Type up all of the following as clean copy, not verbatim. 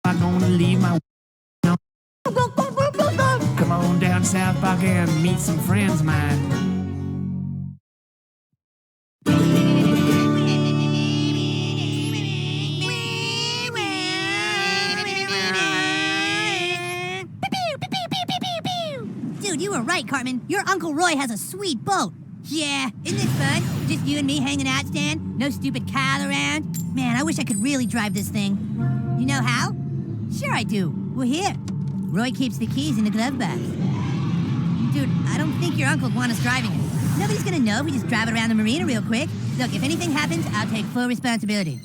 I'm gonna leave my. Come on down South Park and meet some friends of mine. Dude, you were right, Cartman. Your Uncle Roy has a sweet boat. Yeah, isn't it fun? Just you and me hanging out, Stan? No stupid Kyle around? Man, I wish I could really drive this thing. You know how? Sure I do. Well, here. Roy keeps the keys in the glove box. Dude, I don't think your uncle'd want us driving it. Nobody's gonna know if we just drive it around the marina real quick. Look, if anything happens, I'll take full responsibility.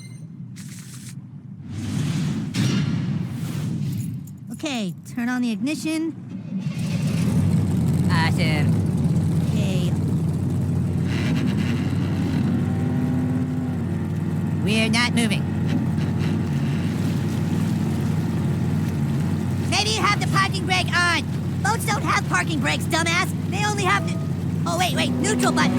Okay, turn on the ignition. Awesome. Okay. We're not moving. Maybe you have the parking brake on. Boats don't have parking brakes, dumbass. They only have the... Oh, wait, neutral button.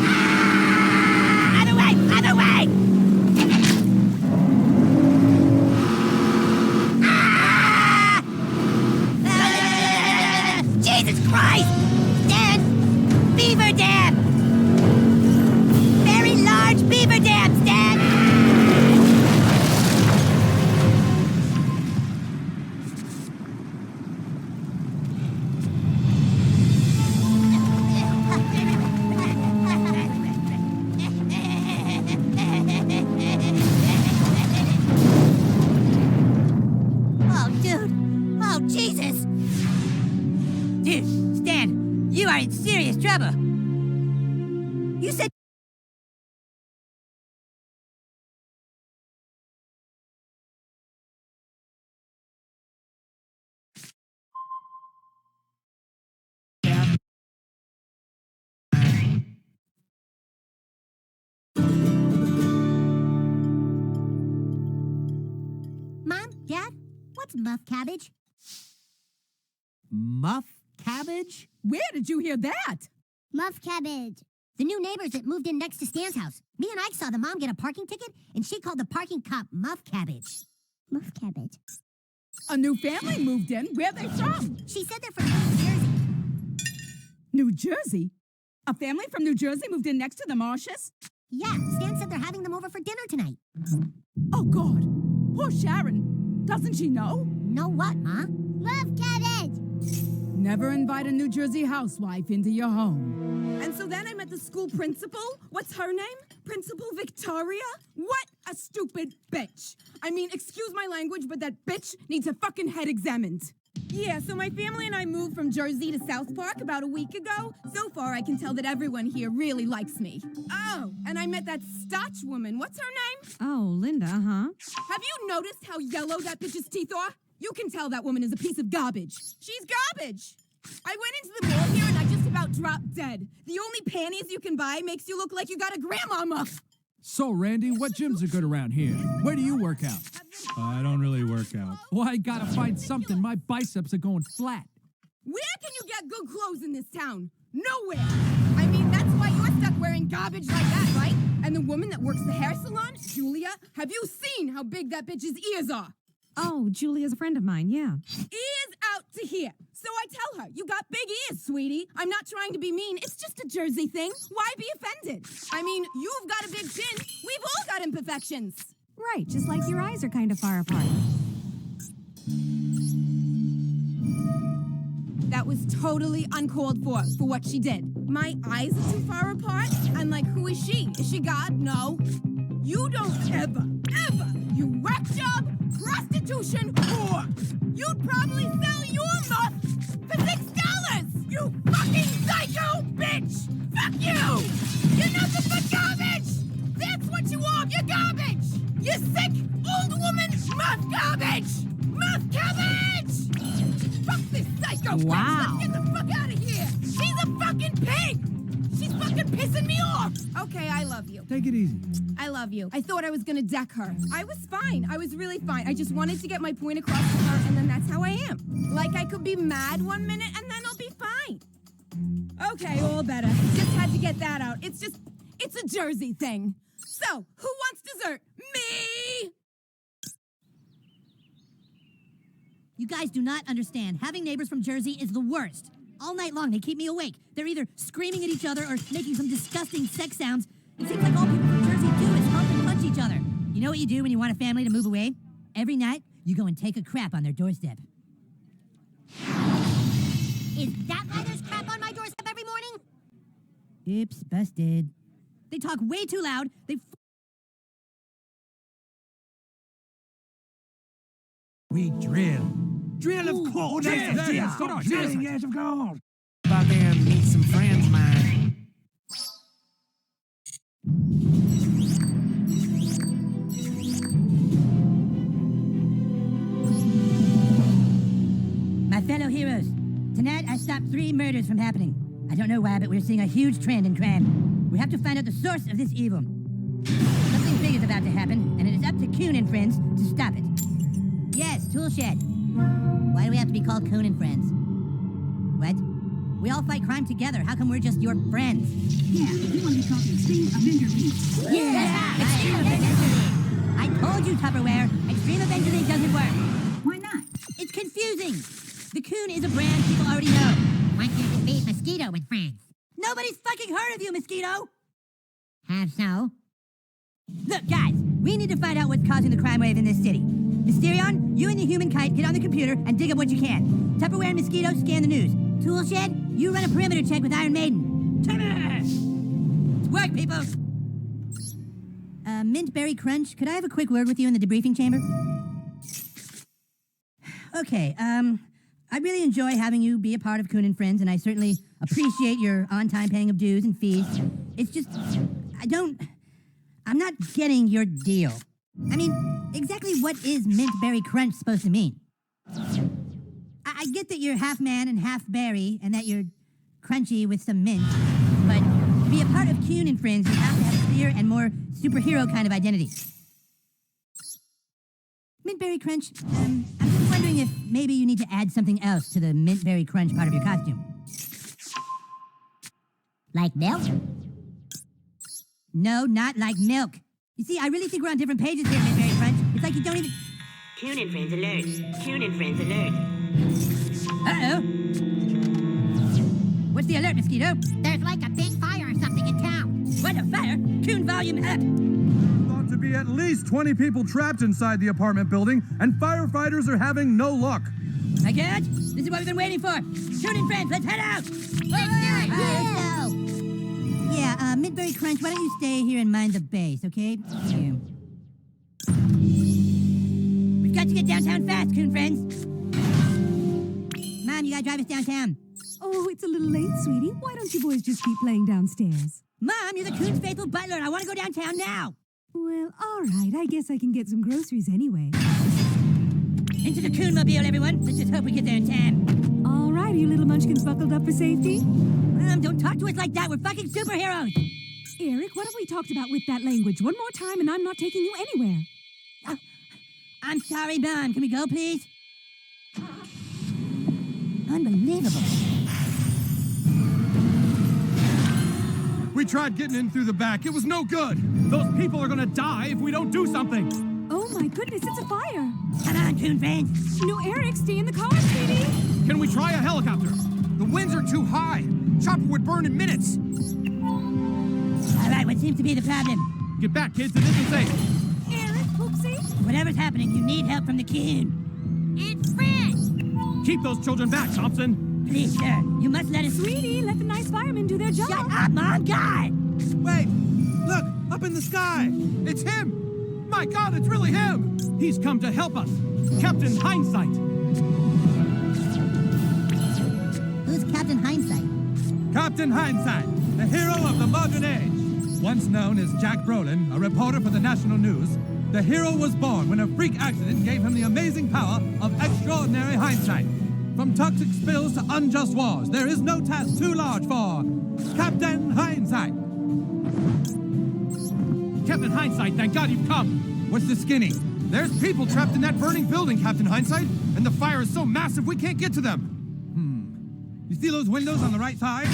Ah! Other way! Ah! Ah! Jesus Christ! Stan! Beaver dam! Very large beaver dam, Stan! You are in serious trouble. You said... Mom, Dad, what's muff cabbage? Muff cabbage? Where did you hear that? Muff cabbage. The new neighbors that moved in next to Stan's house. Me and Ike saw the mom get a parking ticket, and she called the parking cop muff cabbage. Muff cabbage. A new family moved in. Where are they from? She said they're from New Jersey. New Jersey? A family from New Jersey moved in next to the Marshes? Yeah, Stan said they're having them over for dinner tonight. Oh, God. Poor Sharon. Doesn't she know? Know what, Ma? Muff cabbage! Never invite a New Jersey housewife into your home. And so then I met the school principal. What's her name? Principal Victoria? What a stupid bitch. I mean, excuse my language, but that bitch needs her fucking head examined. Yeah, so my family and I moved from Jersey to South Park about a week ago. So far, I can tell that everyone here really likes me. Oh, and I met that Stotch woman. What's her name? Oh, Linda, huh? Have you noticed how yellow that bitch's teeth are? You can tell that woman is a piece of garbage. She's garbage. I went into the mall here and I just about dropped dead. The only panties you can buy makes you look like you got a grandma muff. So, Randy, what gyms are good around here? Where do you work out? I don't really work out. Well, I gotta find something. My biceps are going flat. Where can you get good clothes in this town? Nowhere. I mean, that's why you're stuck wearing garbage like that, right? And the woman that works the hair salon, Julia, have you seen how big that bitch's ears are? Oh, Julia's a friend of mine, yeah. Ears out to here. So I tell her, you got big ears, sweetie. I'm not trying to be mean. It's just a Jersey thing. Why be offended? I mean, you've got a big chin. We've all got imperfections. Right, just like your eyes are kind of far apart. That was totally uncalled for what she did. My eyes are too far apart? I'm like, who is she? Is she God? No. You don't ever, you whack job, prostitution, whore. You'd probably sell your muff for $6. You fucking psycho bitch! Fuck you! You're nothing but garbage! That's what you are! You're garbage! You sick old woman muff garbage! Muff cabbage! Fuck this psycho bitch! Wow. Let's get the fuck out of here! She's a fucking pig! She's fucking pissing me off! Okay, I love you. Take it easy. I love you. I thought I was gonna deck her. I was fine. I was really fine. I just wanted to get my point across to her, and then that's how I am. Like I could be mad one minute, and then I'll be fine. Okay, all better. Just had to get that out. It's a Jersey thing. So, who wants dessert? Me! You guys do not understand. Having neighbors from Jersey is the worst. All night long, they keep me awake. They're either screaming at each other or making some disgusting sex sounds. It seems like all people from Jersey do is hump and punch each other. You know what you do when you want a family to move away? Every night, you go and take a crap on their doorstep. Is that why there's crap on my doorstep every morning? Oops, busted. They talk way too loud. We drill. Drill of course. Stop drilling, yes, of course. Bug and meet some friends, man. My fellow heroes, tonight I stopped 3 murders from happening. I don't know why, but we're seeing a huge trend in crime. We have to find out the source of this evil. Something big is about to happen, and it is up to Coon and Friends to stop it. Yes, Toolshed. Why do we have to be called Coon and Friends? What? We all fight crime together. How come we're just your friends? Yeah, we want to be called Extreme Avenger League. Yeah! Extreme Avenger League! I told you, Tupperware, Extreme Avenger League doesn't work. Why not? It's confusing. The Coon is a brand people already know. Why can't you beat Mosquito with friends? Nobody's fucking heard of you, Mosquito! Have so? Look, guys, we need to find out what's causing the crime wave in this city. Mysterion, you and the human kite get on the computer and dig up what you can. Tupperware and Mosquito scan the news. Toolshed, you run a perimeter check with Iron Maiden. Tennis! It's work, people! Mint Berry Crunch, could I have a quick word with you in the debriefing chamber? Okay, I really enjoy having you be a part of Coon and Friends, and I certainly appreciate your on-time paying of dues and fees. It's just, I'm not getting your deal. I mean, exactly what is Mint Berry Crunch supposed to mean? I get that you're half man and half berry, and that you're crunchy with some mint, but to be a part of Coon and Friends, you have to have a clear and more superhero kind of identity. Mint Berry Crunch, I'm just wondering if maybe you need to add something else to the Mint Berry Crunch part of your costume. Like milk? No, not like milk. You see, I really think we're on different pages here, Mint Berry Crunch. It's like you don't even... Coon and Friends alert. Coon and Friends alert. Uh-oh. What's the alert, Mosquito? There's like a big fire or something in town. What a fire! Coon volume up! Thought to be at least 20 people trapped inside the apartment building, and firefighters are having no luck. My God, this is what we've been waiting for. Coon and Friends, let's head out! Yeah, Mint Berry Crunch, why don't you stay here and mind the base, okay? Here. We've got to get downtown fast, Coon Friends. Mom, you gotta drive us downtown. Oh, it's a little late, sweetie. Why don't you boys just keep playing downstairs? Mom, you're the Coon's faithful butler, and I want to go downtown now. Well, all right. I guess I can get some groceries anyway. Into the Coonmobile, everyone. Let's just hope we get there in time. All right, are you little munchkins buckled up for safety? Mom, don't talk to us like that. We're fucking superheroes. Eric, what have we talked about with that language? One more time, and I'm not taking you anywhere. I'm sorry, Mom. Can we go, please? Unbelievable. We tried getting in through the back. It was no good. Those people are gonna die if we don't do something. Oh my goodness, it's a fire. Come on, Coon Friends. No, Eric, stay in the car, sweetie. Can we try a helicopter? The winds are too high. Chopper would burn in minutes. All right, what seems to be the problem? Get back, kids. It isn't safe. Eric, Poopsie. Whatever's happening, you need help from the Coon. It's friends. Keep those children back, Thompson. Please, sir. You must let us... Sweetie, let the nice firemen do their job. Shut up, Mom! God! Wait! Look! Up in the sky! It's him! My God, it's really him! He's come to help us! Captain Hindsight! Who's Captain Hindsight? Captain Hindsight, the hero of the modern age. Once known as Jack Brolin, a reporter for the national news, the hero was born when a freak accident gave him the amazing power of extraordinary hindsight. From toxic spills to unjust wars, there is no task too large for Captain Hindsight. Captain Hindsight, thank God you've come. What's the skinny? There's people trapped in that burning building, Captain Hindsight, and the fire is so massive we can't get to them. You see those windows on the right side?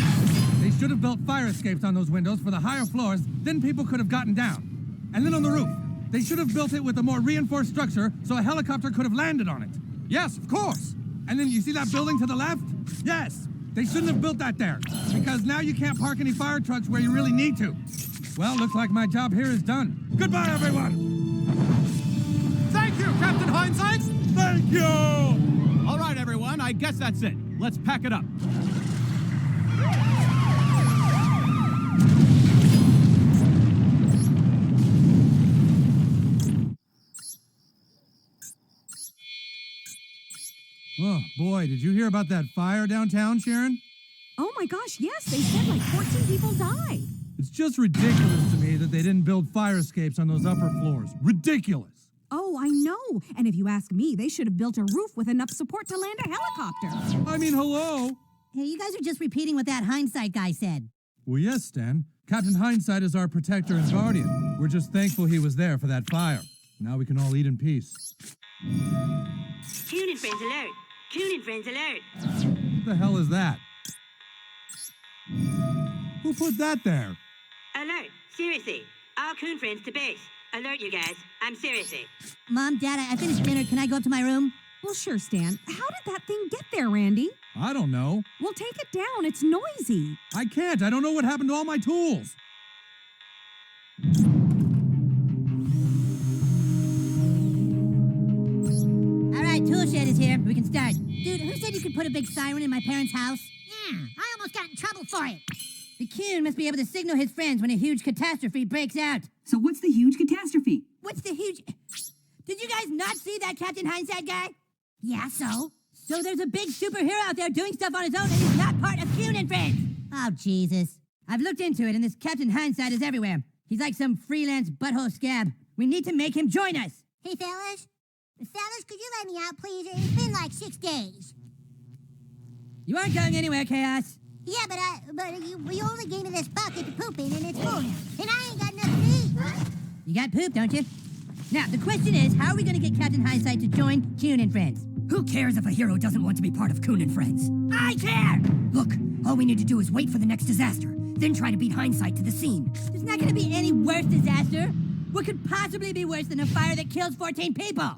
They should have built fire escapes on those windows for the higher floors, then people could have gotten down. And then on the roof, they should have built it with a more reinforced structure so a helicopter could have landed on it. Yes, of course. And then you see that building to the left? Yes. They shouldn't have built that there, because now you can't park any fire trucks where you really need to. Well, looks like my job here is done. Goodbye, everyone! Thank you, Captain Hindsight! Thank you! All right, everyone, I guess that's it. Let's pack it up. Oh, boy, did you hear about that fire downtown, Sharon? Oh my gosh, yes, they said like 14 people died. It's just ridiculous to me that they didn't build fire escapes on those upper floors. Ridiculous! Oh, I know. And if you ask me, they should have built a roof with enough support to land a helicopter. I mean, hello? Hey, you guys are just repeating what that Hindsight guy said. Well, yes, Stan. Captain Hindsight is our protector and guardian. We're just thankful he was there for that fire. Now we can all eat in peace. Tune in, friends alert. Tune in, friends alert. What the hell is that? Who put that there? Alert. Seriously. All Coon friends to base. Alert, you guys. I'm seriously. Mom, Dad, I finished dinner. Can I go up to my room? Well, sure, Stan. How did that thing get there, Randy? I don't know. Well, take it down. It's noisy. I can't. I don't know what happened to all my tools. All right, tool shed is here. We can start. Dude, who said you could put a big siren in my parents' house? Yeah, I almost got in trouble for it. The Coon must be able to signal his friends when a huge catastrophe breaks out. So what's the huge catastrophe? What's the huge... Did you guys not see that Captain Hindsight guy? Yeah, so? So there's a big superhero out there doing stuff on his own and he's not part of Coon and Friends. Oh, Jesus. I've looked into it and this Captain Hindsight is everywhere. He's like some freelance butthole scab. We need to make him join us. Hey, fellas? Fellas, could you let me out, please? It's been like 6 days. You aren't going anywhere, Chaos. Yeah, but you only gave me this bucket to poop in, and it's full now. And I ain't got nothing to eat. You got poop, don't you? Now, the question is, how are we going to get Captain Hindsight to join Coon and Friends? Who cares if a hero doesn't want to be part of Coon and Friends? I care! Look, all we need to do is wait for the next disaster, then try to beat Hindsight to the scene. There's not going to be any worse disaster. What could possibly be worse than a fire that kills 14 people?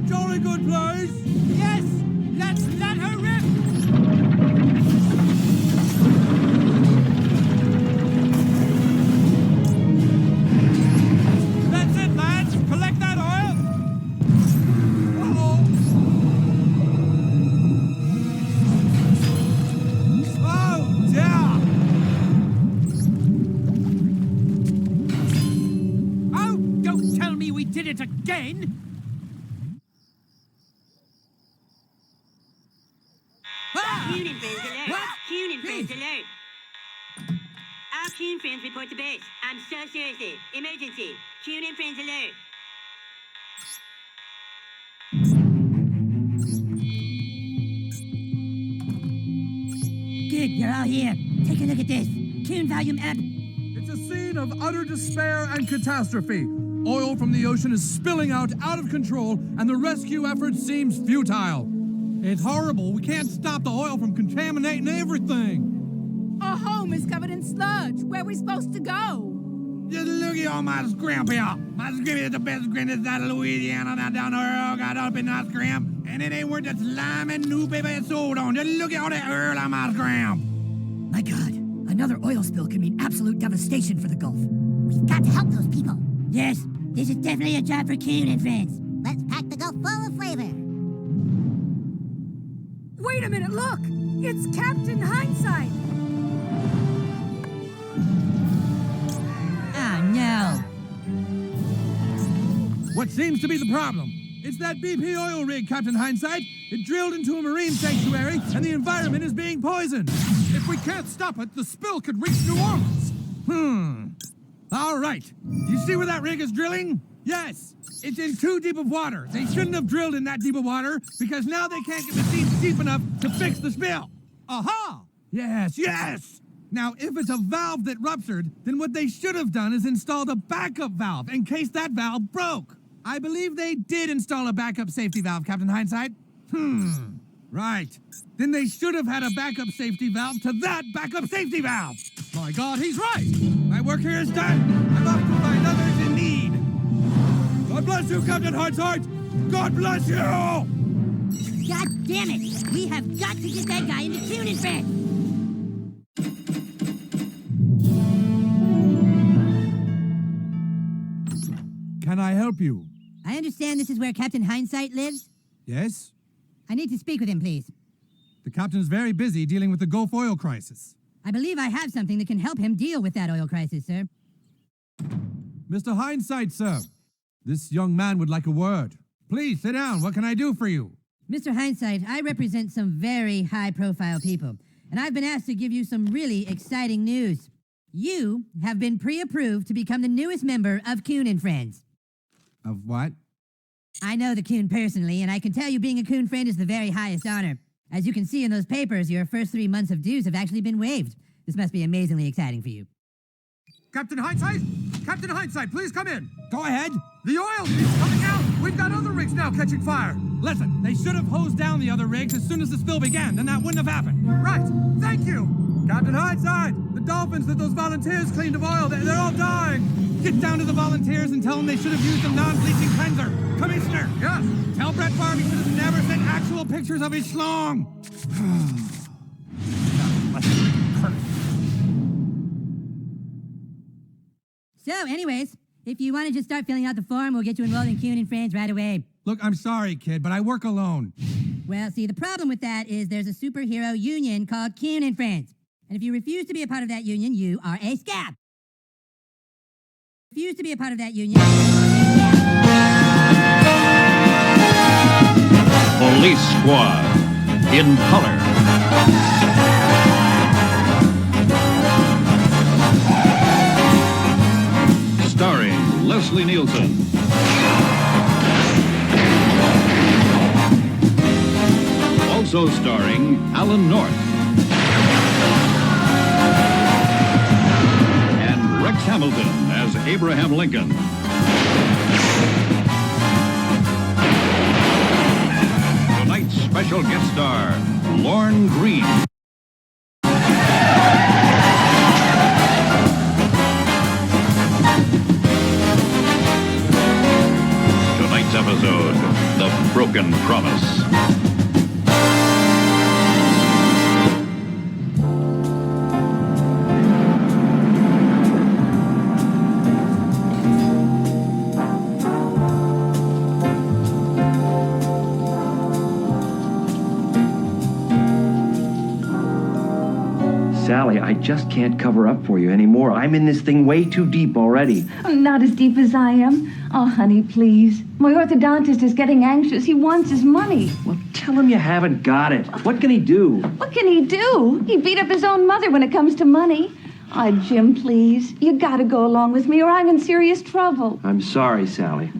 Jolly good place. Yes! Let's let her rip! That's it, lads. Collect that oil. Uh-oh. Oh, dear. Oh, don't tell me we did it again! Coon and Friends alert. What? Coon and Friends alert. All Coon friends report to base. I'm so seriously. Emergency. Coon and Friends alert. Good, you're all here. Take a look at this. Coon volume up. It's a scene of utter despair and catastrophe. Oil from the ocean is spilling out of control, and the rescue effort seems futile. It's horrible. We can't stop the oil from contaminating everything. Our home is covered in sludge. Where are we supposed to go? Just look at all my scrimp here. My scrimp is the best scrimp that's out of Louisiana. Now down there, got up in that scrimp. And it ain't worth the slime and new paper it's sold on. Just look at all that oil on my scrimp. My God, another oil spill could mean absolute devastation for the Gulf. We've got to help those people. Yes, this is definitely a job for Coon and Friends. Let's pack the Gulf full of flavor. Wait a minute, look! It's Captain Hindsight! Oh, no. What seems to be the problem? It's that BP oil rig, Captain Hindsight. It drilled into a marine sanctuary, and the environment is being poisoned. If we can't stop it, the spill could reach New Orleans. All right. You see where that rig is drilling? Yes. It's in too deep of water. They shouldn't have drilled in that deep of water, because now they can't get the seams deep enough to fix the spill. Aha! Yes, yes! Now, if it's a valve that ruptured, then what they should have done is installed a backup valve in case that valve broke. I believe they did install a backup safety valve, Captain Hindsight. Right. Then they should have had a backup safety valve to that backup safety valve. My God, he's right. My work here is done. I'm off to find others in need. God bless you, Captain Hardsheart. God bless you. God damn it! We have got to get that guy into Kuhn and Friends! Can I help you? I understand this is where Captain Hindsight lives? Yes? I need to speak with him, please. The captain's very busy dealing with the Gulf oil crisis. I believe I have something that can help him deal with that oil crisis, sir. Mr. Hindsight, sir. This young man would like a word. Please, sit down. What can I do for you? Mr. Hindsight, I represent some very high-profile people, and I've been asked to give you some really exciting news. You have been pre-approved to become the newest member of Kuhn and Friends. Of what? I know the Kuhn personally, and I can tell you being a Kuhn friend is the very highest honor. As you can see in those papers, your first 3 months of dues have actually been waived. This must be amazingly exciting for you. Captain Hindsight? Captain Hindsight, please come in. Go ahead. The oil is coming out. We've got other rigs now catching fire. Listen, they should have hosed down the other rigs as soon as the spill began. Then that wouldn't have happened. Right. Thank you. Captain Hindsight, the dolphins that those volunteers cleaned of oil, they're all dying. Get down to the volunteers and tell them they should have used a non-bleaching cleanser. Commissioner. Yes. Tell Brett Farm he should have never sent actual pictures of his schlong. So, anyways, if you want to just start filling out the form, we'll get you enrolled in Kuhn and Friends right away. Look, I'm sorry, kid, but I work alone. Well, see, the problem with that is there's a superhero union called Kuhn and Friends. And if you refuse to be a part of that union, you are a scab. Refuse to be a part of that union. Police Squad in color. Starring Leslie Nielsen. Also starring Alan North. And Rex Hamilton as Abraham Lincoln. Tonight's special guest star, Lorne Green. Tonight's episode, The Broken Promise. Sally, I just can't cover up for you anymore. I'm in this thing way too deep already. Not as deep as I am. Oh, honey, please. My orthodontist is getting anxious. He wants his money. Well, tell him you haven't got it. What can he do? What can he do? He beat up his own mother when it comes to money. Oh, Jim, please. You gotta go along with me or I'm in serious trouble. I'm sorry, Sally.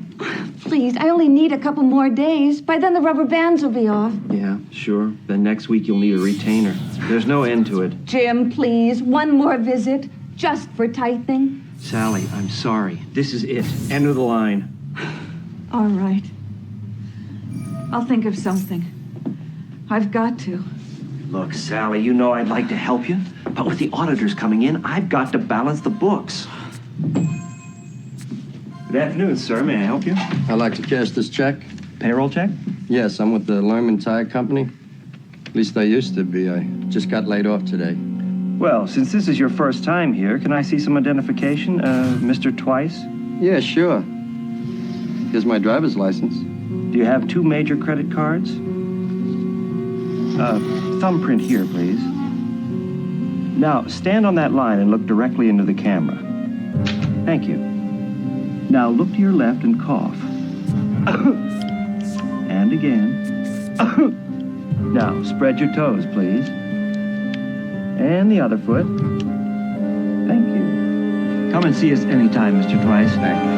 Please, I only need a couple more days. By then the rubber bands will be off. Yeah, sure. Then next week you'll need a retainer. There's no end to it. Jim, please. One more visit. Just for tightening. Sally, I'm sorry. This is it. End of the line. All right. I'll think of something. I've got to. Look, Sally, you know I'd like to help you, but with the auditors coming in, I've got to balance the books. Good afternoon, sir. May I help you? I'd like to cash this check. Payroll check? Yes, I'm with the Lerman Tire Company. At least I used to be. I just got laid off today. Well, since this is your first time here, can I see some identification? Mr. Twice? Yeah, sure. Here's my driver's license. Do you have 2 major credit cards? Thumbprint here, please. Now, stand on that line and look directly into the camera. Thank you. Now, look to your left and cough. And again. Now, spread your toes, please. And the other foot. Thank you. Come and see us anytime, Mr. Twice. Thank you.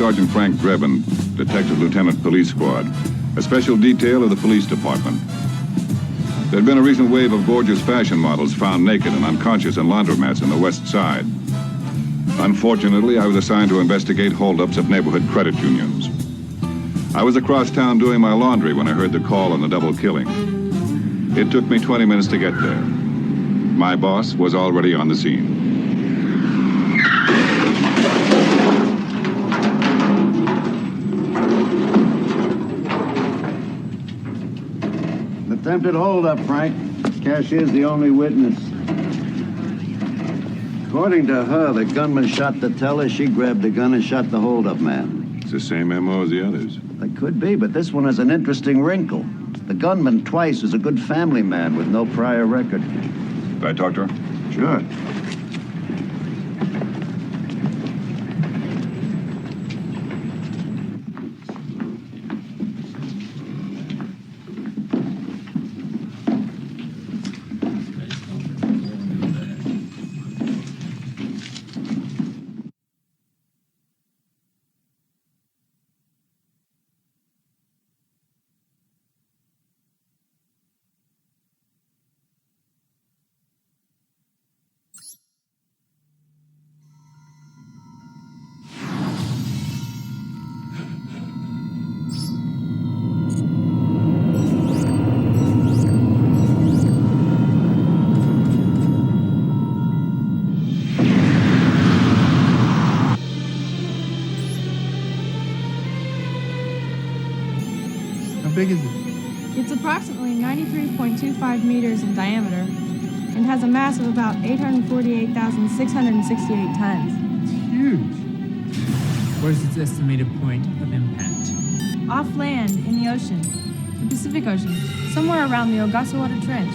Sergeant Frank Drebin, Detective Lieutenant Police Squad, a special detail of the police department. There'd been a recent wave of gorgeous fashion models found naked and unconscious in laundromats in the West Side. Unfortunately, I was assigned to investigate holdups at neighborhood credit unions. I was across town doing my laundry when I heard the call on the double killing. It took me 20 minutes to get there. My boss was already on the scene. Attempted holdup, Frank. Cashier's the only witness. According to her, the gunman shot the teller, she grabbed the gun and shot the holdup man. It's the same MO as the others. It could be, but this one has an interesting wrinkle. The gunman twice is a good family man with no prior record. Did I talk to her? Sure. How big is it? It's approximately 93.25 meters in diameter and has a mass of about 848,668 tons. It's huge. Where's its estimated point of impact? Off land, in the ocean, the Pacific Ocean, somewhere around the Ogasawara Trench.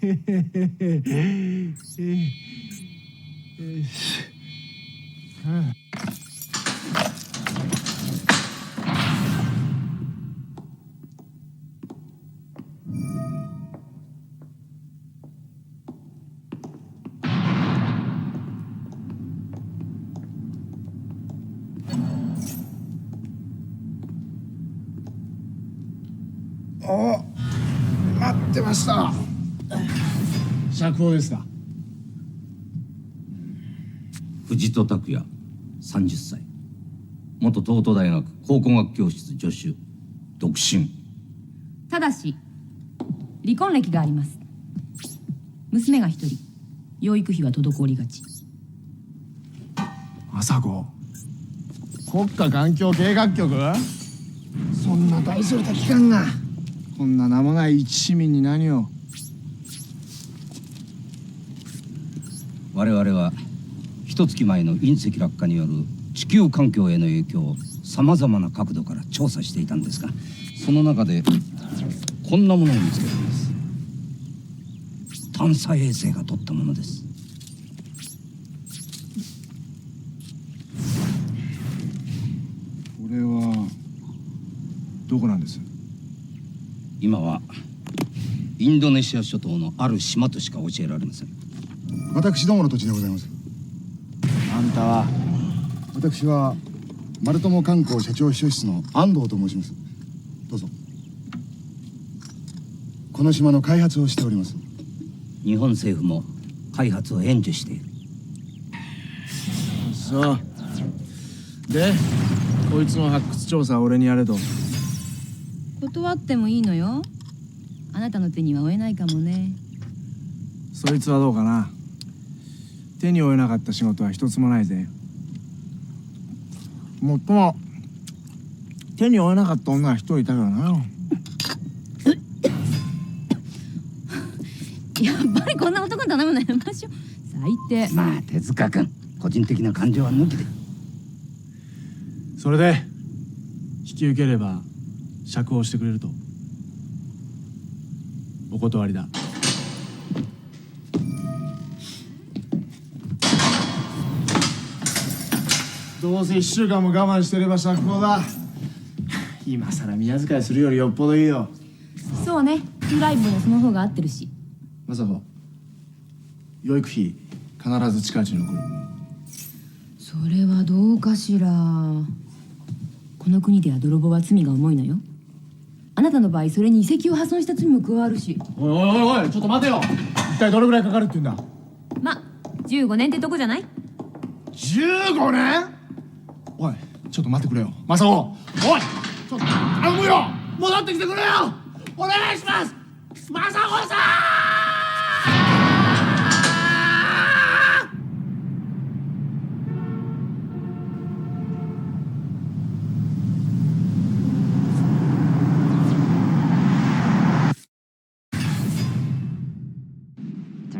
お、待ってました。釈放ですか。藤戸拓也、30歳。元東都大学考古学教室助手。独身。ただし離婚歴があります。娘が一人。養育費は滞りがち。朝子、国家環境計画局、そんな大それた機関がこんな名もない一市民に何を。我々は一月前の隕石落下による地球環境への影響をさまざまな角度から調査していたんですが、その中でこんなものを見つけたんです。探査衛星が撮ったものです。これはどこなんです？今はインドネシア諸島のある島としか教えられません。私どもの土地でございます。あんたは？私は丸友観光社長秘書室の安藤と申します。どうぞ。この島の開発をしております。日本政府も開発を援助している。そうで、こいつの発掘調査は俺にやれと。断ってもいいのよ。あなたの手には負えないかもね。そいつはどうかな。手に負えなかった仕事は一つもないぜ。もっとも手に負えなかった女は一人いたからな。やっぱりこんな男に頼むのやめましょう。最低。まあ手塚君、個人的な感情は抜きで。それで引き受ければ釈放してくれると？お断りだ。どうせ1週間も我慢してれば釈放だ。今さら宮遣いするよりよっぽどいいよ。そうね、プライブもその方が合ってるし。まさこ、養育費必ず近いうちに送る。それはどうかしら。この国では泥棒は罪が重いのよ。あなたの場合それに遺跡を破損した罪も加わるし。おいおいおいおい、ちょっと待てよ。一体どれぐらいかかるって言うんだ。ま、15年ってとこじゃない？ 15年？おい、ちょっと待ってくれよ。マサオ、おい、ちょっと頼むよ。戻ってきてくれよ。お願いします。マサオさん。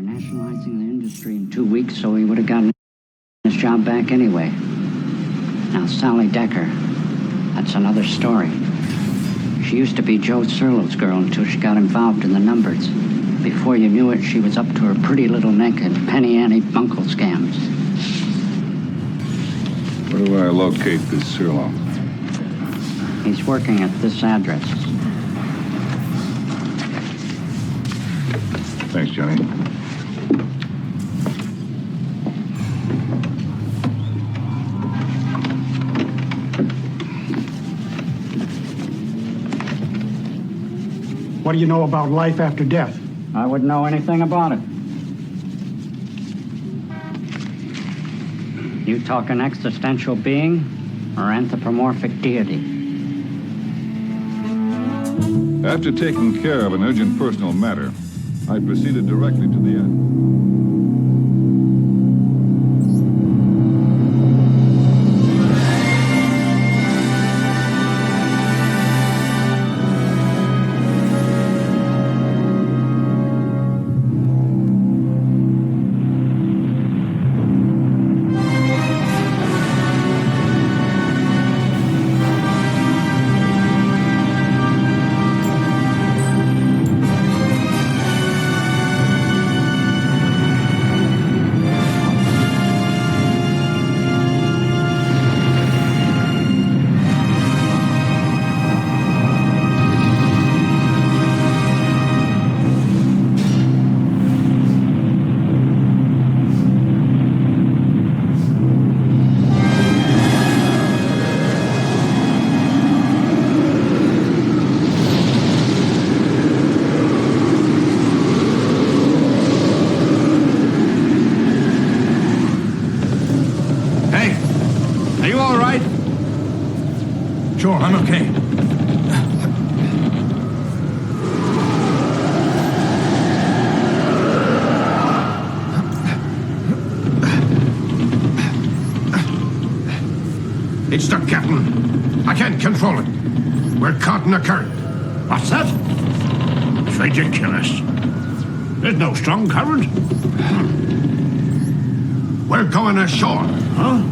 Nationalizing the industry in 2 weeks, so he would have gotten his job back anyway. Now, Sally Decker, that's another story. She used to be Joe Serlo's girl until she got involved in the numbers. Before you knew it, she was up to her pretty little neck in penny ante buncle scams. Where do I locate this Serlo? He's working at this address. Thanks, Johnny. What do you know about life after death? I wouldn't know anything about it. You talking existential being or anthropomorphic deity? After taking care of an urgent personal matter, I proceeded directly to the end. Sure, I'm okay. It's stuck, Captain. I can't control it. We're caught in a current. What's that? Afraid you kill us. There's no strong current. We're going ashore, huh?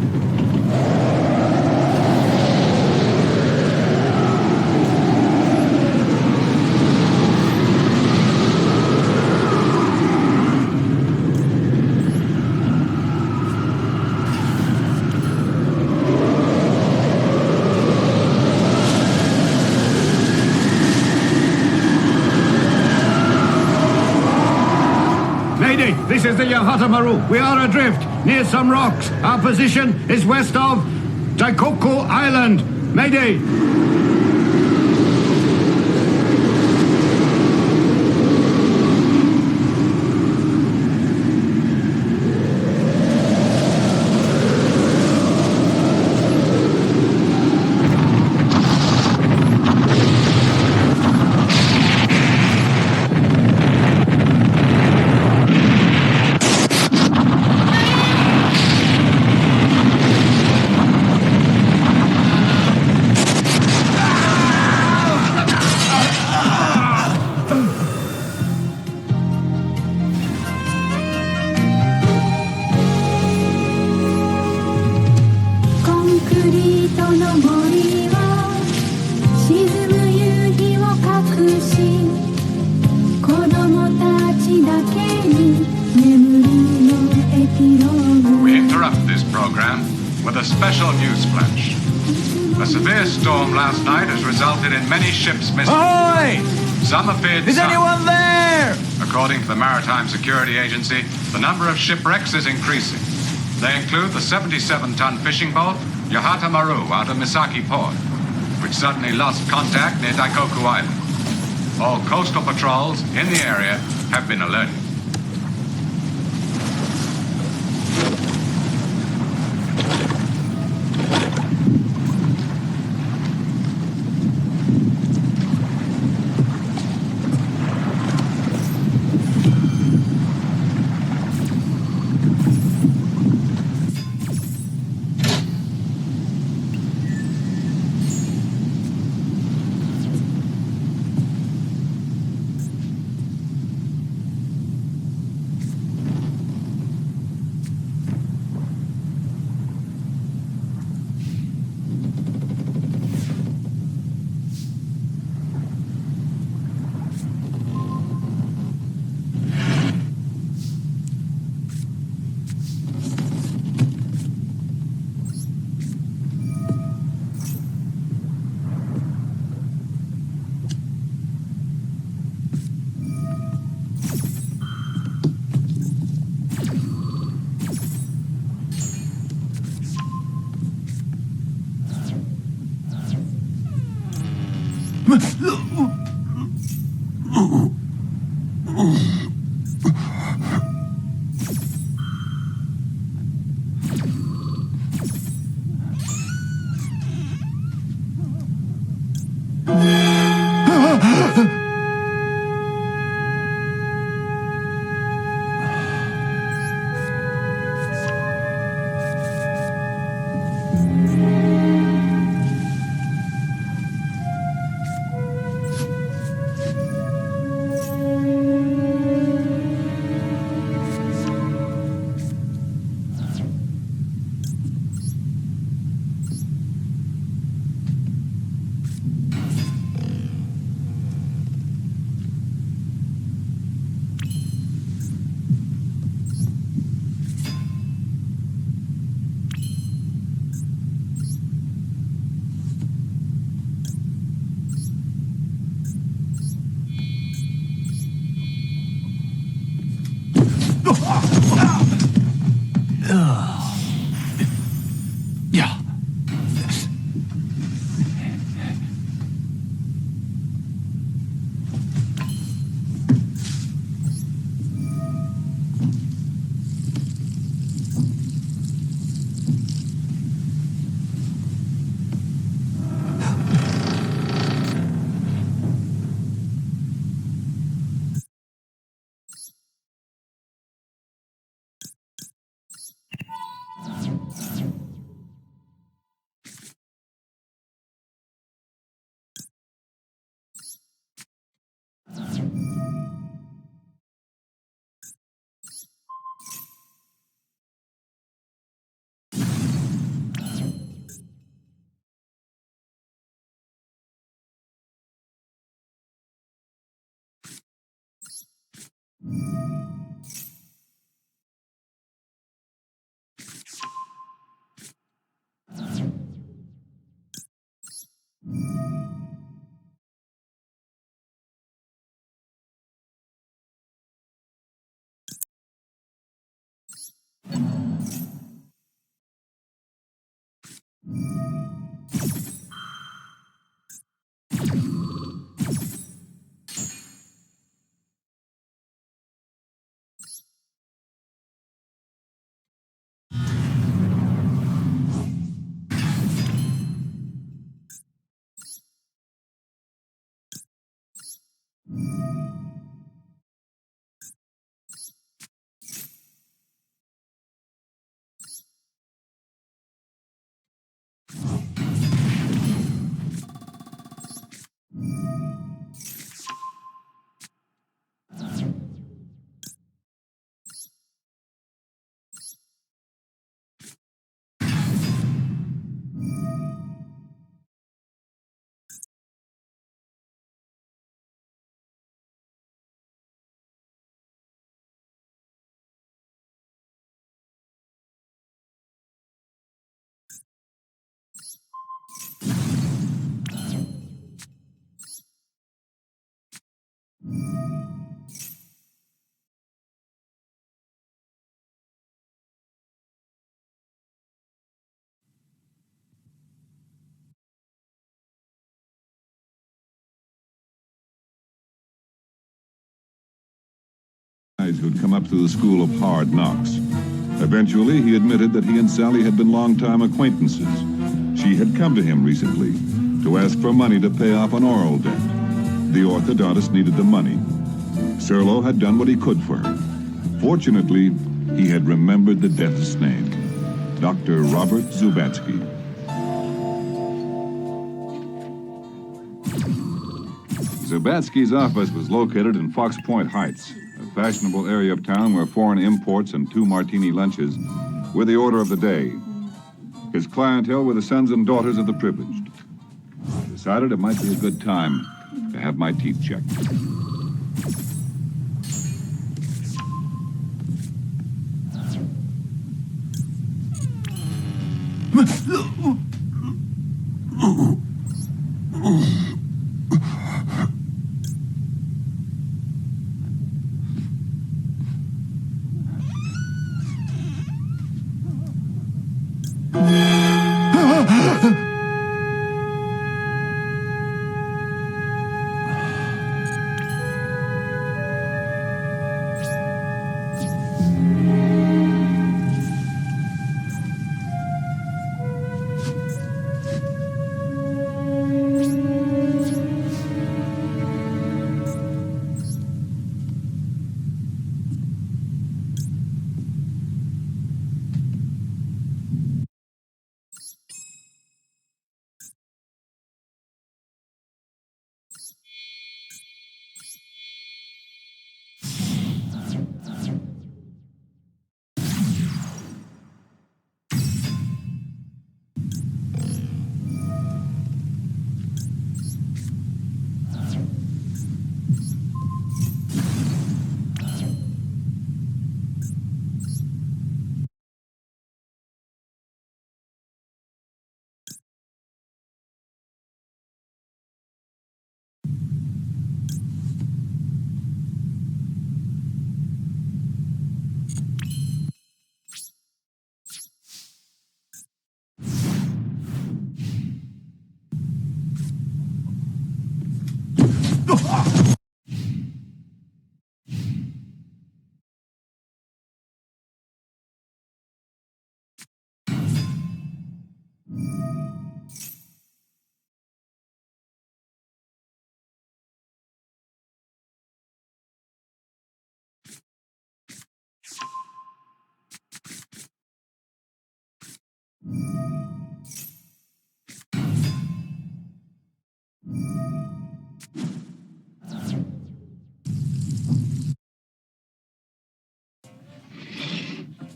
This is the Yahata-Maru. We are adrift near some rocks. Our position is west of Daikoku Island. Mayday! We interrupt this program with a special news flash. A severe storm last night has resulted in many ships missing. Ahoy! Some appeared Is anyone there? According to the Maritime Security Agency, the number of shipwrecks is increasing. They include the 77-ton fishing boat Yahata-Maru out of Misaki Port, which suddenly lost contact near Daikoku Island. All coastal patrols in the area have been alerted. Who'd come up through the school of hard knocks. Eventually, he admitted that he and Sally had been longtime acquaintances. She had come to him recently to ask for money to pay off an oral debt. The orthodontist needed the money. Serlo had done what he could for her. Fortunately, he had remembered the dentist's name, Dr. Robert Zubatsky. Zubatsky's office was located in Fox Point Heights, a fashionable area of town where foreign imports and 2 martini lunches were the order of the day. His clientele were the sons and daughters of the privileged. I decided it might be a good time to have my teeth checked.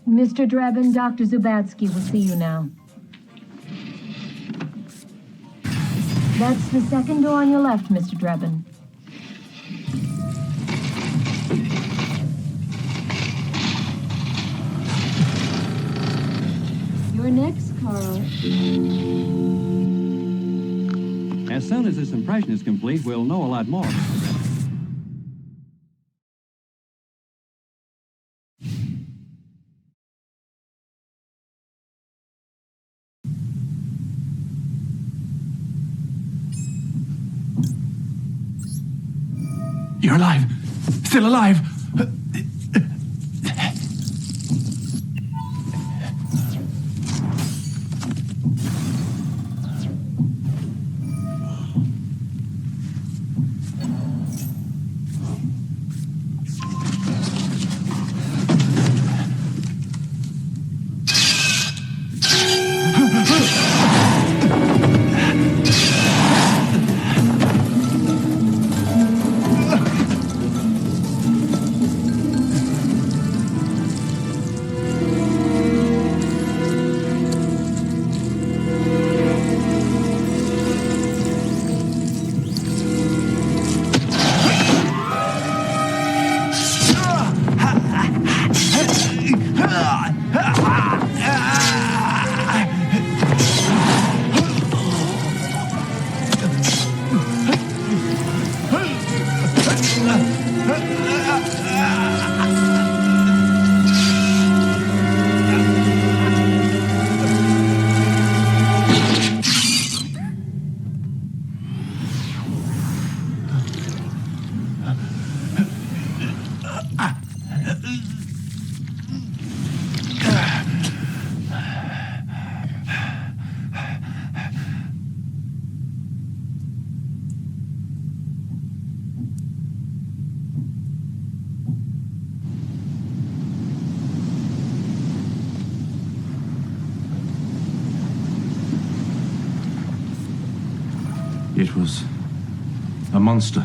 Mr. Drebin, Dr. Zubatsky will see you now. That's the second door on your left, Mr. Drebin. next, Carl? As soon as this impression is complete, we'll know a lot more. You're alive. Still alive. It was a monster.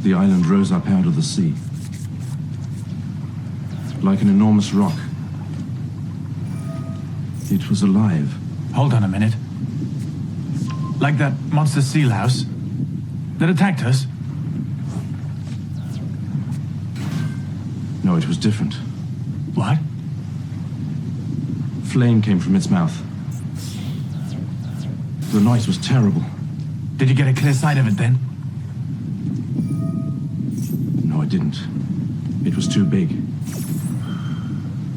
The island rose up out of the sea, like an enormous rock. It was alive. Hold on a minute. Like that monster sea louse that attacked us? No, it was different. What? Flame came from its mouth. The noise was terrible. Did you get a clear sight of it then? No, I didn't. It was too big.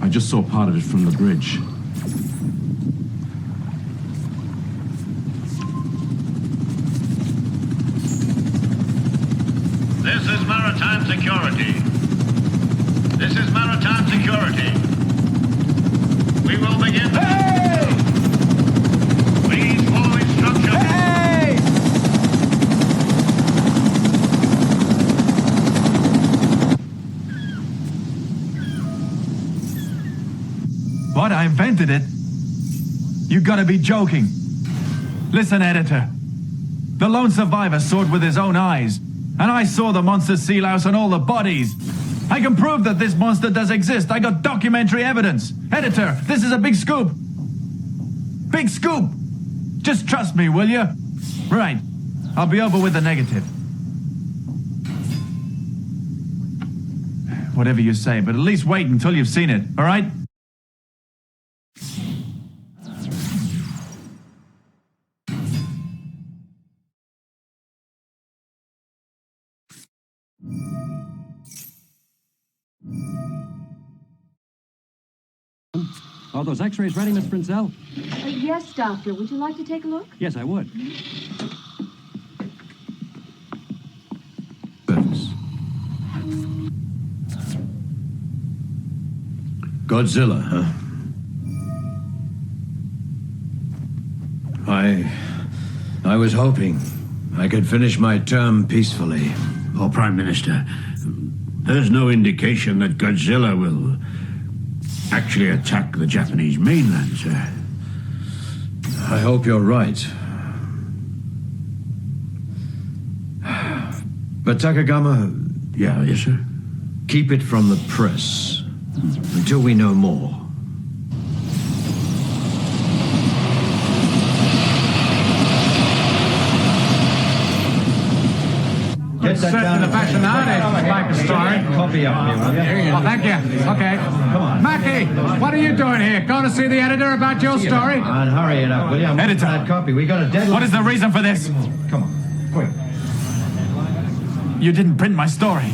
I just saw part of it from the bridge. This is Maritime Security. This is Maritime Security. We will begin. Hey! Please follow instructions. Hey! What? I invented it? You gotta be joking. Listen, editor. The lone survivor saw it with his own eyes. And I saw the monster sea louse and all the bodies. I can prove that this monster does exist. I got documentary evidence. Editor, this is a big scoop. Big scoop. Just trust me, will you? Right. I'll be over with the negative. Whatever you say, but at least wait until you've seen it, all right? Are those x-rays ready, Miss Princell? Yes, Doctor. Would you like to take a look? Yes, I would. Godzilla, huh? I was hoping I could finish my term peacefully. Oh, Prime Minister, there's no indication that Godzilla will actually attack the Japanese mainland, sir. I hope you're right. But Takagama... Yeah, yes, sir? Keep it from the press until we know more. Get certain aficionados like a story. Copy up here, will you? Oh, thank you. Okay. Come on. Mackie, what are you doing here? Going to see the editor about your story? And hurry it up, will you? Editor. That copy. We got a deadline. What is the reason for this? Come on, quick. You didn't print my story.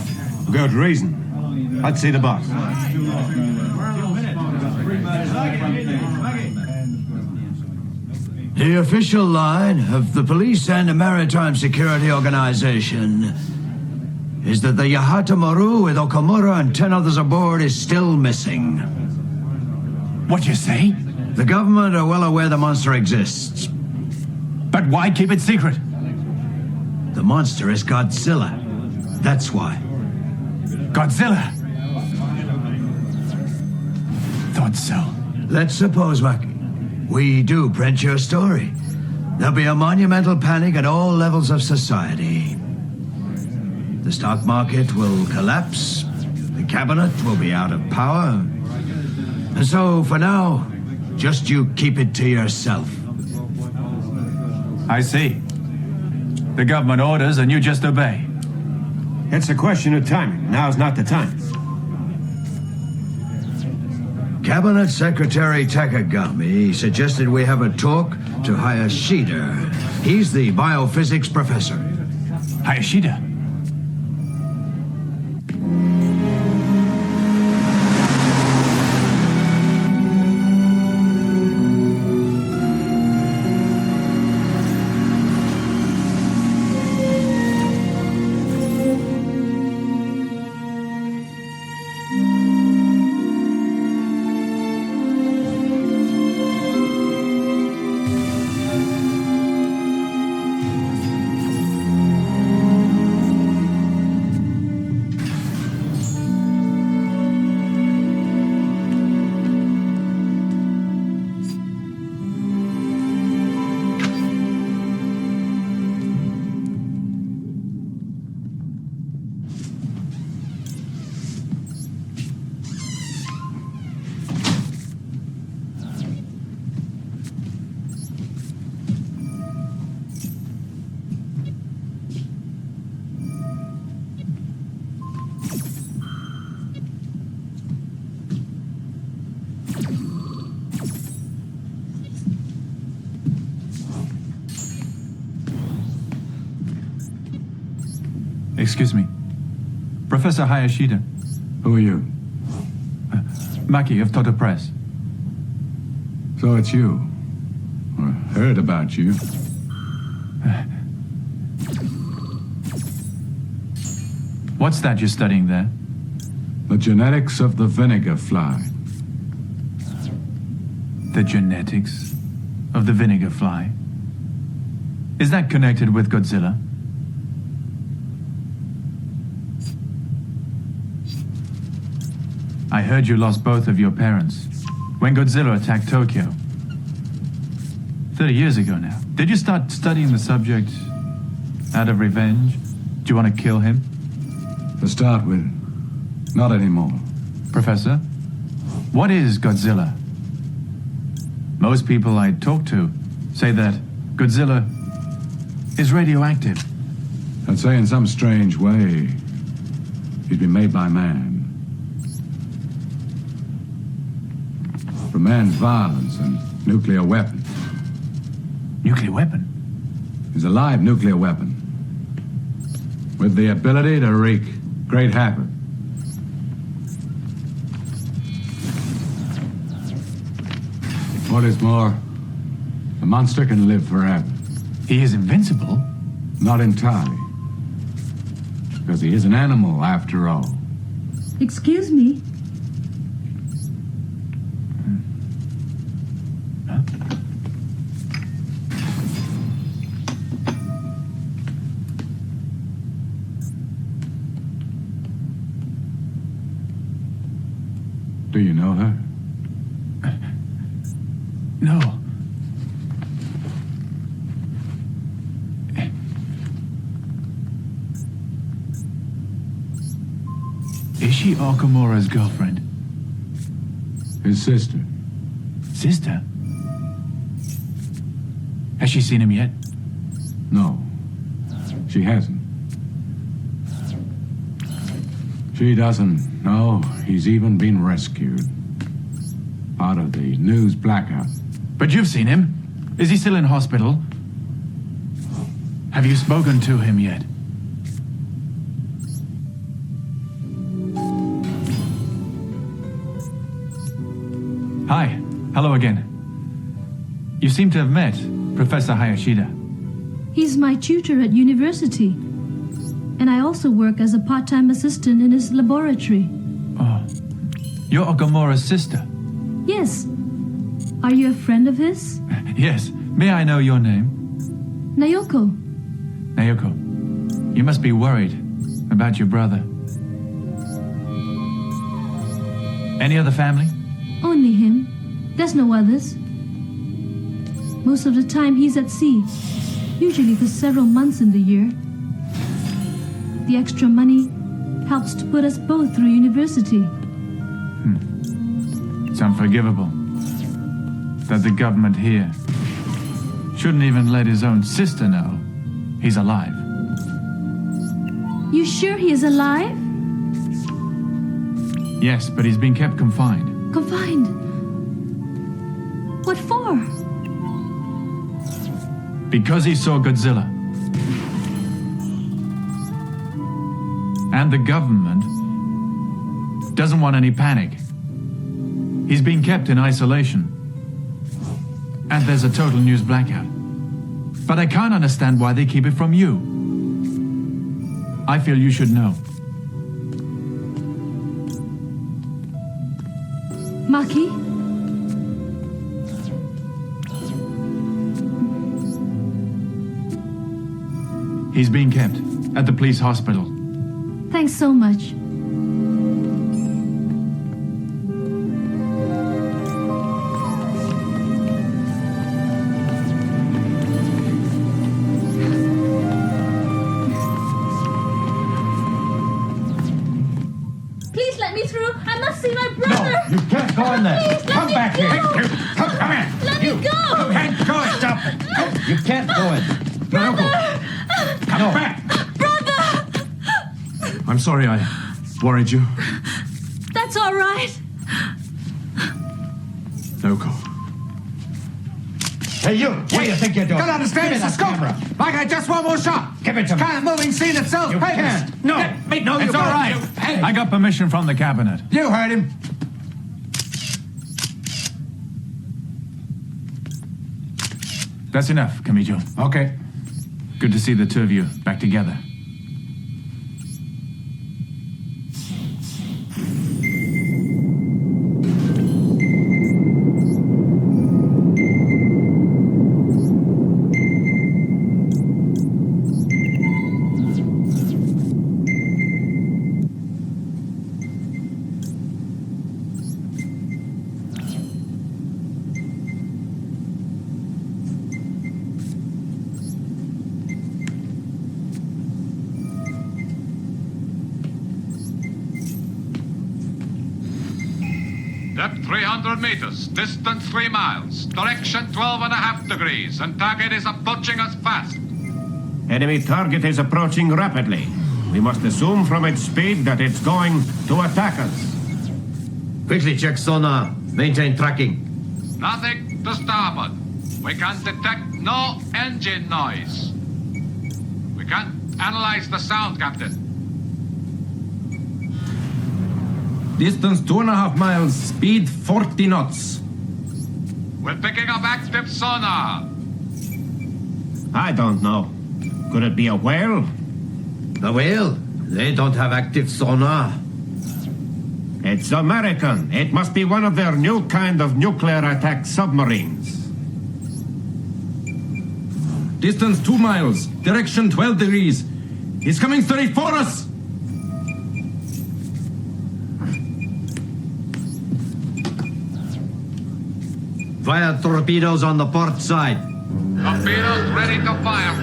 Good reason. Let's see the boss. The official line of the police and the Maritime Security Organization is that the Yahata Maru with Okamura and 10 others aboard is still missing. What you say? The government are well aware the monster exists. But why keep it secret? The monster is Godzilla. That's why. Godzilla? Thought so. Let's suppose, Maki, we do print your story. There'll be a monumental panic at all levels of society. The stock market will collapse. The cabinet will be out of power. And so, for now, just you keep it to yourself. I see. The government orders and you just obey. It's a question of timing. Now's not the time. Cabinet Secretary Takagami suggested we have a talk to Hayashida. He's the biophysics professor. Hayashida? Excuse me. Professor Hayashida. Who are you? Maki of Toto Press. So it's you. I heard about you. What's that you're studying there? The genetics of the vinegar fly. The genetics of the vinegar fly? Is that connected with Godzilla? I heard you lost both of your parents when Godzilla attacked Tokyo. 30 years ago now. Did you start studying the subject out of revenge? Do you want to kill him? To start with, not anymore. Professor, what is Godzilla? Most people I talk to say that Godzilla is radioactive. I'd say in some strange way, he's been made by man. For man's violence and nuclear weapon. Nuclear weapon? He's a live nuclear weapon. With the ability to wreak great havoc. What is more, the monster can live forever. He is invincible? Not entirely. Because he is an animal, after all. Excuse me. Do you know her? No. Is she Okamura's girlfriend? His sister. Sister? Has she seen him yet? No, she hasn't. She doesn't. No, he's even been rescued. Part of the news blackout. But you've seen him. Is he still in hospital? Have you spoken to him yet? Hi. Hello again. You seem to have met Professor Hayashida. He's my tutor at university. And I also work as a part-time assistant in his laboratory. Oh. You're Okamura's sister? Yes. Are you a friend of his? Yes. May I know your name? Nayoko. Nayoko, you must be worried about your brother. Any other family? Only him. There's no others. Most of the time he's at sea, usually for several months in the year. The extra money helps to put us both through university. It's unforgivable that the government here shouldn't even let his own sister know he's alive. You sure he is alive? Yes, but he's been kept confined. Confined? What for? Because he saw Godzilla. And the government doesn't want any panic. He's being kept in isolation. And there's a total news blackout. But I can't understand why they keep it from you. I feel you should know. Maki? He's being kept at the police hospital. Thanks so much. Please let me through. I must see my brother. No, you can't go in there. Please, let Come me back go. here. Come here. Let me go. You can't go. Stop it. You can't go in. Brother. Come back. Brother. I'm sorry I worried you. That's all right. Naoko. Hey, you. What do you think you're doing? Don't understand. Give me It's a that scope. camera. Like I just one more shot. Give it to me. Kind of moving scene itself. You Papers. can't. No. No, It's you all don't. right. Hey. I got permission from the cabinet. You heard him. That's enough, Kamijo. Okay. Good to see the two of you back together. Depth 300 meters, distance 3 miles, direction 12.5 degrees, and target is approaching us fast. Enemy target is approaching rapidly. We must assume from its speed that it's going to attack us. Quickly check sonar. Maintain tracking. Nothing to starboard. We can detect no engine noise. We can't analyze the sound, Captain. Distance 2.5 miles. Speed 40 knots. We're picking up active sonar. I don't know. Could it be a whale? A whale? They don't have active sonar. It's American. It must be one of their new kind of nuclear attack submarines. Distance 2 miles. Direction 12 degrees. He's coming straight for us. Fire torpedoes on the port side. Torpedoes ready to fire.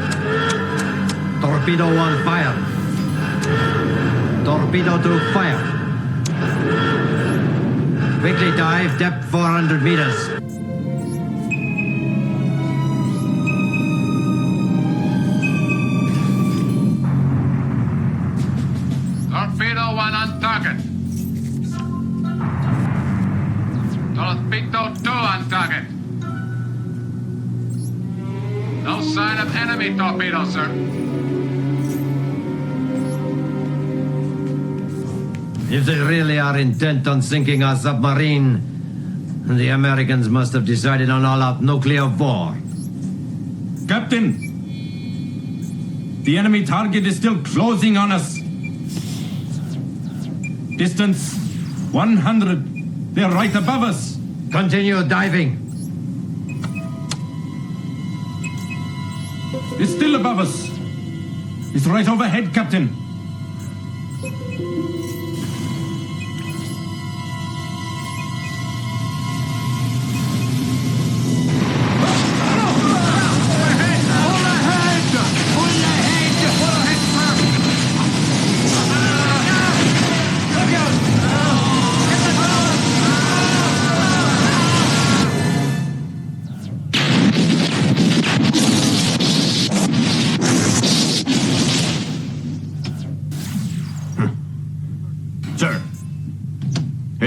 Torpedo 1 fire. Torpedo 2 fire. Quickly dive, depth 400 meters. Torpedo 1 on target. No sign of enemy torpedoes, sir. If they really are intent on sinking our submarine, the Americans must have decided on all-out nuclear war. Captain! The enemy target is still closing on us. Distance 100. They're right above us. Continue diving. It's still above us. It's right overhead, Captain.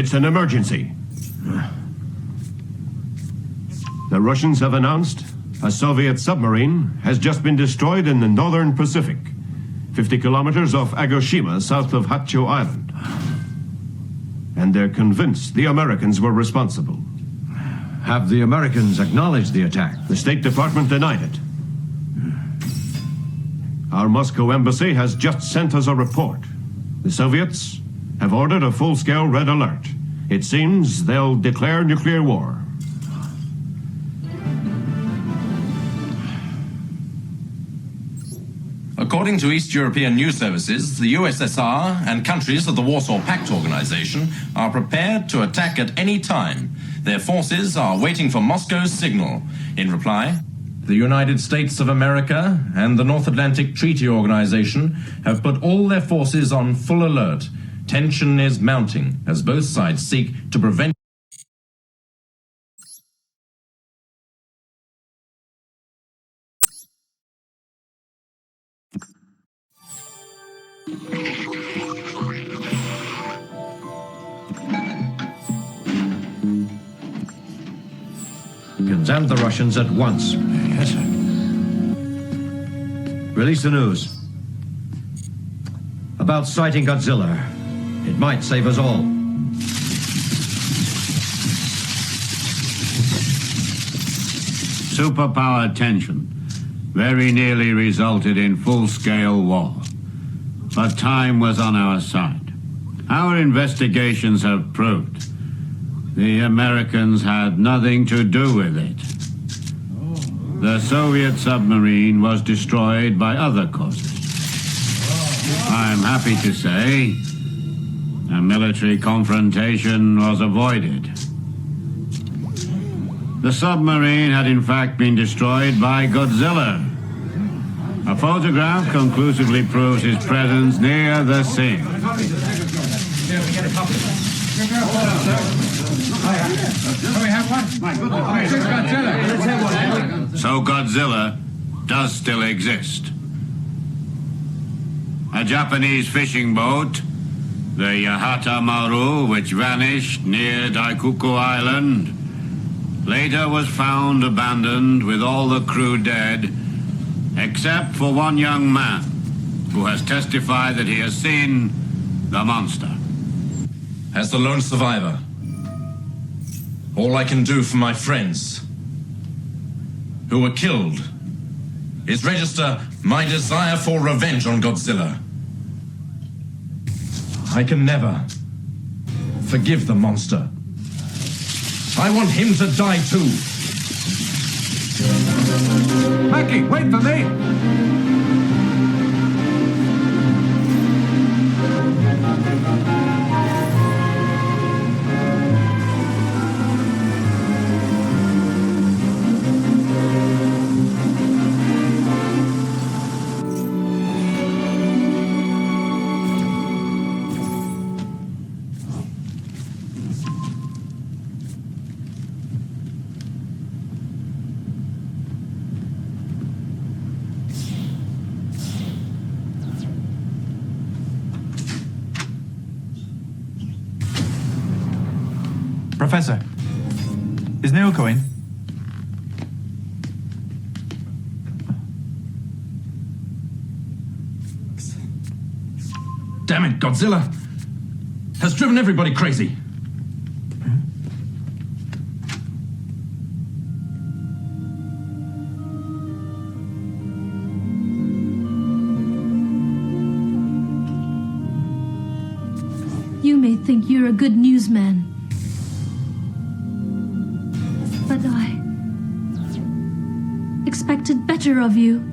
It's an emergency. The Russians have announced a Soviet submarine has just been destroyed in the northern Pacific, 50 kilometers off Agoshima, south of Hacho Island. And they're convinced the Americans were responsible. Have the Americans acknowledged the attack? The State Department denied it. Our Moscow embassy has just sent us a report. The Soviets have ordered a full-scale red alert. It seems they'll declare nuclear war. According to East European news services, the USSR and countries of the Warsaw Pact Organization are prepared to attack at any time. Their forces are waiting for Moscow's signal. In reply, the United States of America and the North Atlantic Treaty Organization have put all their forces on full alert. Tension is mounting as both sides seek to prevent Condemn the Russians at once. Yes, sir. Release the news. About sighting Godzilla. It might save us all. Superpower tension very nearly resulted in full-scale war. But time was on our side. Our investigations have proved the Americans had nothing to do with it. The Soviet submarine was destroyed by other causes. I'm happy to say a military confrontation was avoided. The submarine had in fact been destroyed by Godzilla. A photograph conclusively proves his presence near the scene. So Godzilla does still exist. A Japanese fishing boat, the Yahata Maru, which vanished near Daikuku Island, later was found abandoned with all the crew dead, except for one young man who has testified that he has seen the monster. As the lone survivor, all I can do for my friends who were killed is register my desire for revenge on Godzilla. I can never forgive the monster. I want him to die too. Mackie, wait for me! Professor, is Naoko in? Damn it, Godzilla has driven everybody crazy. You may think you're a good newsman, but I expected better of you.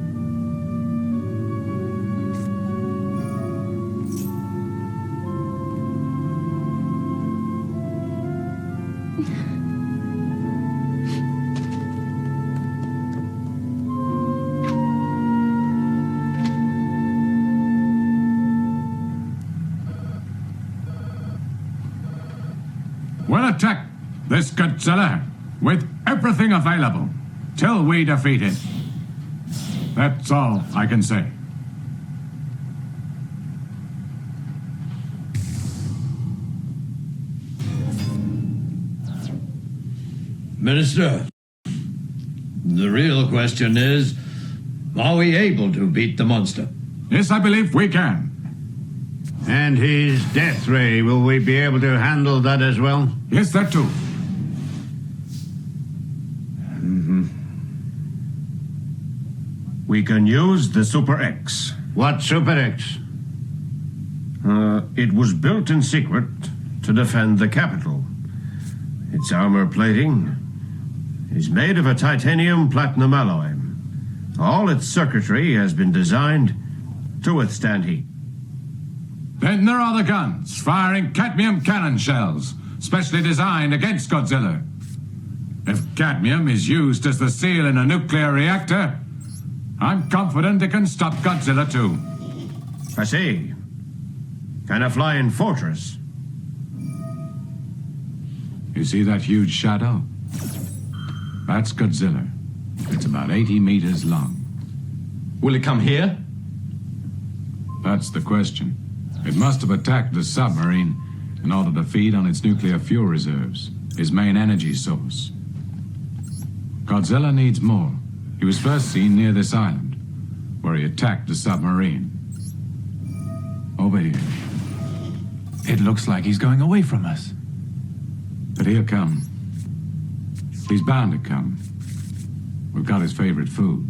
We'll attack this Godzilla with everything available till we defeat it. That's all I can say. Minister, the real question is, are we able to beat the monster? Yes, I believe we can. And his death ray, will we be able to handle that as well? Yes, that too. We can use the Super X. What Super X? It was built in secret to defend the capital. Its armor plating is made of a titanium platinum alloy. All its circuitry has been designed to withstand heat. Then there are the guns, firing cadmium cannon shells, specially designed against Godzilla. If cadmium is used as the seal in a nuclear reactor, I'm confident it can stop Godzilla too. I see. Kind of flying fortress. You see that huge shadow? That's Godzilla. It's about 80 meters long. Will it come here? That's the question. It must have attacked the submarine in order to feed on its nuclear fuel reserves, his main energy source. Godzilla needs more. He was first seen near this island, where he attacked the submarine. Over here. It looks like he's going away from us. But he'll come. He's bound to come. We've got his favorite food.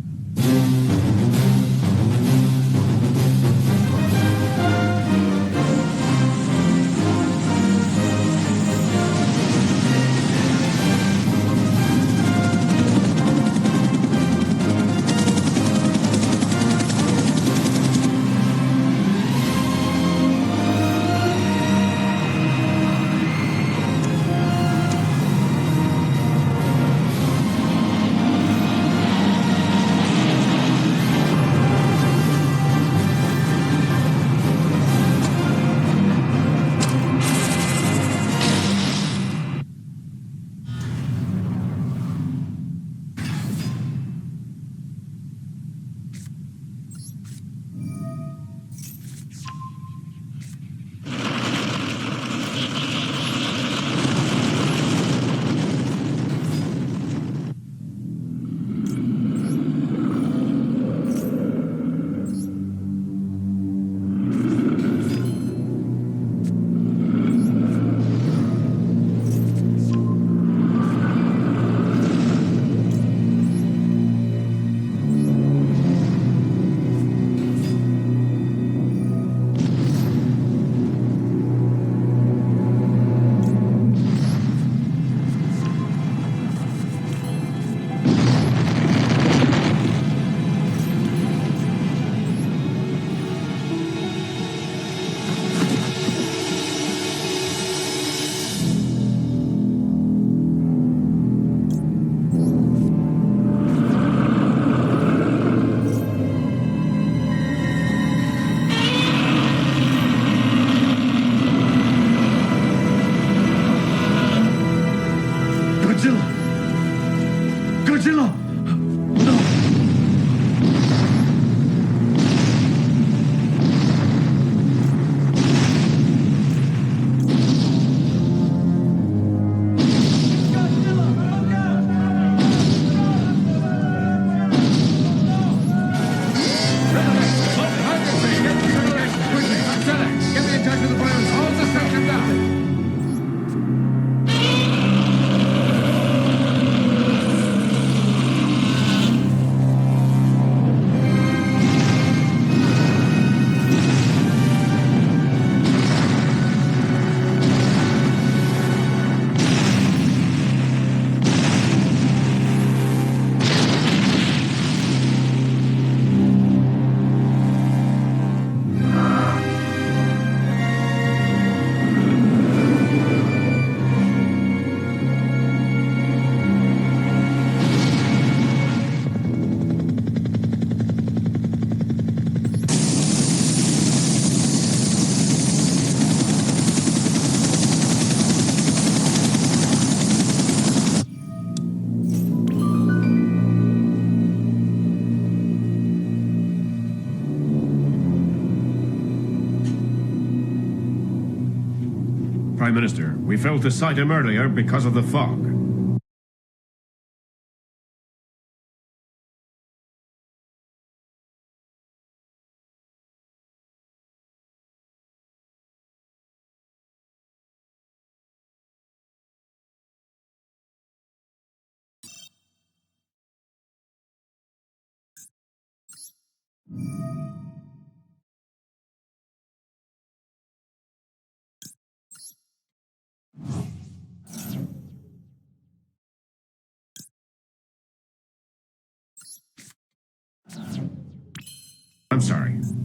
Prime Minister. We failed to sight him earlier because of the fog. I'm sorry.